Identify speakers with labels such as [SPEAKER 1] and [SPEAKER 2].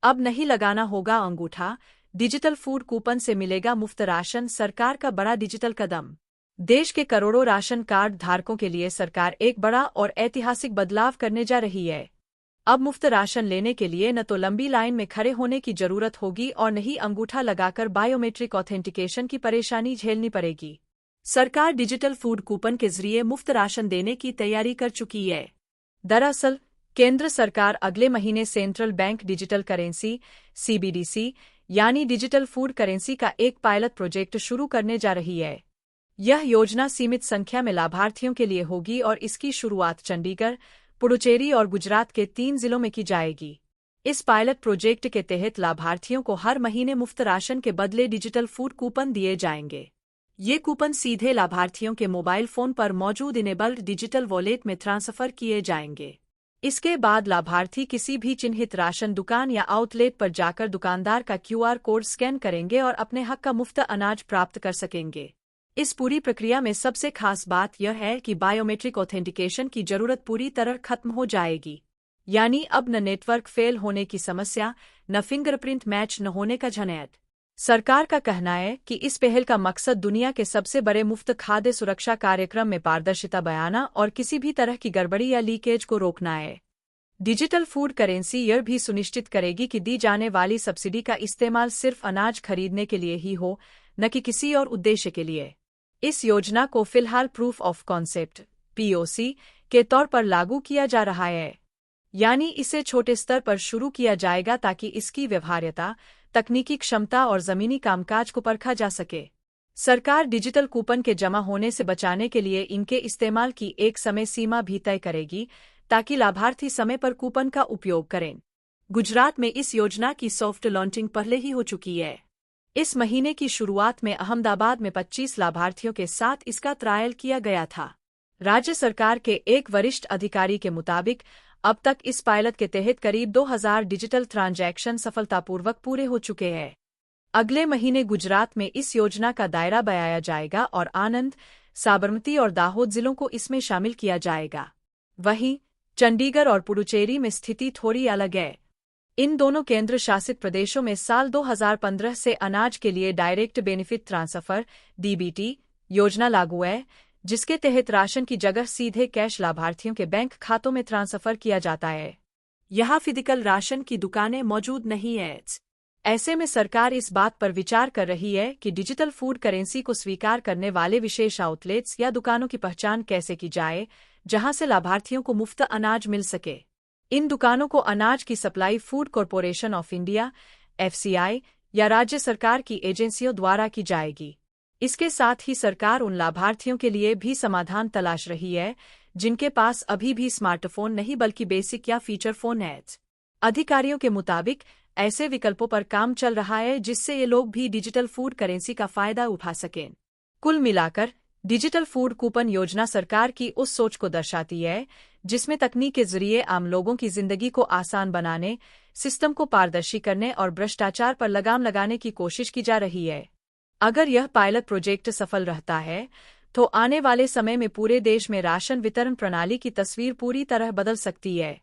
[SPEAKER 1] अब नहीं लगाना होगा अंगूठा, डिजिटल फूड कूपन से मिलेगा मुफ्त राशन। सरकार का बड़ा डिजिटल कदम। देश के करोड़ों राशन कार्ड धारकों के लिए सरकार एक बड़ा और ऐतिहासिक बदलाव करने जा रही है। अब मुफ्त राशन लेने के लिए न तो लंबी लाइन में खड़े होने की जरूरत होगी और न ही अंगूठा लगाकर बायोमेट्रिक ऑथेंटिकेशन की परेशानी झेलनी पड़ेगी। सरकार डिजिटल फूड कूपन के जरिए मुफ्त राशन देने की तैयारी कर चुकी है। दरअसल, केंद्र सरकार अगले महीने central bank digital currency (CBDC) यानी डिजिटल फूड करेंसी का एक पायलट प्रोजेक्ट शुरू करने जा रही है। यह योजना सीमित संख्या में लाभार्थियों के लिए होगी और इसकी शुरुआत चंडीगढ़, पुडुचेरी और गुजरात के 3 जिलों में की जाएगी। इस पायलट प्रोजेक्ट के तहत लाभार्थियों को हर महीने मुफ्त राशन के बदले डिजिटल फूड कूपन दिए जाएंगे। ये कूपन सीधे लाभार्थियों के मोबाइल फोन पर मौजूद इनेबल्ड डिजिटल वॉलेट में ट्रांसफर किए जाएंगे। इसके बाद लाभार्थी किसी भी चिन्हित राशन दुकान या आउटलेट पर जाकर दुकानदार का QR कोड स्कैन करेंगे और अपने हक का मुफ्त अनाज प्राप्त कर सकेंगे। इस पूरी प्रक्रिया में सबसे खास बात यह है कि बायोमेट्रिक ऑथेंटिकेशन की जरूरत पूरी तरह खत्म हो जाएगी। यानी अब न नेटवर्क फेल होने की समस्या, न फिंगरप्रिंट मैच न होने का झंझट। सरकार का कहना है कि इस पहल का मकसद दुनिया के सबसे बड़े मुफ्त खाद्य सुरक्षा कार्यक्रम में पारदर्शिता बयाना और किसी भी तरह की गड़बड़ी या लीकेज को रोकना है। डिजिटल फूड करेंसी यह भी सुनिश्चित करेगी कि दी जाने वाली सब्सिडी का इस्तेमाल सिर्फ अनाज खरीदने के लिए ही हो, न कि किसी और उद्देश्य के लिए। इस योजना को फिलहाल प्रूफ ऑफ कॉन्सेप्ट (POC) के तौर पर लागू किया जा रहा है। यानी इसे छोटे स्तर पर शुरू किया जाएगा ताकि इसकी व्यवहार्यता, तकनीकी क्षमता और जमीनी कामकाज को परखा जा सके। सरकार डिजिटल कूपन के जमा होने से बचाने के लिए इनके इस्तेमाल की एक समय सीमा भी तय करेगी ताकि लाभार्थी समय पर कूपन का उपयोग करें। गुजरात में इस योजना की सॉफ्ट लॉन्चिंग पहले ही हो चुकी है। इस महीने की शुरुआत में अहमदाबाद में 25 लाभार्थियों के साथ इसका ट्रायल किया गया था। राज्य सरकार के एक वरिष्ठ अधिकारी के मुताबिक अब तक इस पायलट के तहत करीब 2000 डिजिटल ट्रांजैक्शन सफलतापूर्वक पूरे हो चुके हैं। अगले महीने गुजरात में इस योजना का दायरा बढ़ाया जाएगा और आनंद, साबरमती और दाहोद जिलों को इसमें शामिल किया जाएगा। वहीं चंडीगढ़ और पुडुचेरी में स्थिति थोड़ी अलग है। इन दोनों केंद्र शासित प्रदेशों में साल 2015 से अनाज के लिए डायरेक्ट बेनिफिट ट्रांसफर (DBT) योजना लागू है, जिसके तहत राशन की जगह सीधे कैश लाभार्थियों के बैंक खातों में ट्रांसफर किया जाता है। यहाँ फिजिकल राशन की दुकानें मौजूद नहीं हैं। ऐसे में सरकार इस बात पर विचार कर रही है कि डिजिटल फूड करेंसी को स्वीकार करने वाले विशेष आउटलेट्स या दुकानों की पहचान कैसे की जाए, जहां से लाभार्थियों को मुफ्त अनाज मिल सके। इन दुकानों को अनाज की supply food corporation of India (FCI) या राज्य सरकार की एजेंसियों द्वारा की जाएगी। इसके साथ ही सरकार उन लाभार्थियों के लिए भी समाधान तलाश रही है जिनके पास अभी भी स्मार्टफोन नहीं बल्कि बेसिक या फीचर फोन है। अधिकारियों के मुताबिक ऐसे विकल्पों पर काम चल रहा है जिससे ये लोग भी डिजिटल फूड करेंसी का फायदा उठा सकें। कुल मिलाकर डिजिटल फूड कूपन योजना सरकार की उस सोच को दर्शाती है जिसमें तकनीक के जरिए आम लोगों की जिंदगी को आसान बनाने, सिस्टम को पारदर्शी करने और भ्रष्टाचार पर लगाम लगाने की कोशिश की जा रही है। अगर यह पायलट प्रोजेक्ट सफल रहता है तो आने वाले समय में पूरे देश में राशन वितरण प्रणाली की तस्वीर पूरी तरह बदल सकती है।